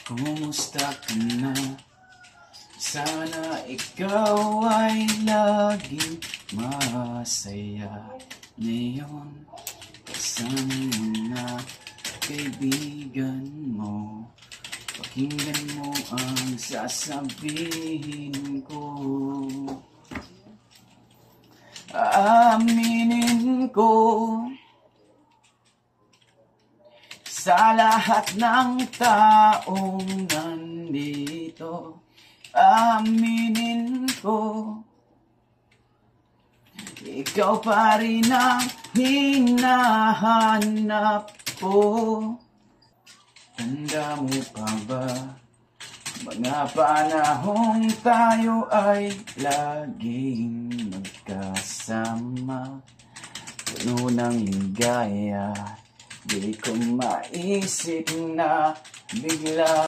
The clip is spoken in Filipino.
Kumusta ka na? Sana ikaw ay laging masaya. Ngayon, kasama mo na kaibigan mo. Pakinggan mo ang sasabihin ko. Aaminin ko sa lahat ng taong nandito. Aminin ko, ikaw pa rin ang hinahanap ko. Tanda mo pa ba, mga panahong tayo ay laging magkasama, puno ng ligaya. Di ko maisip na bigla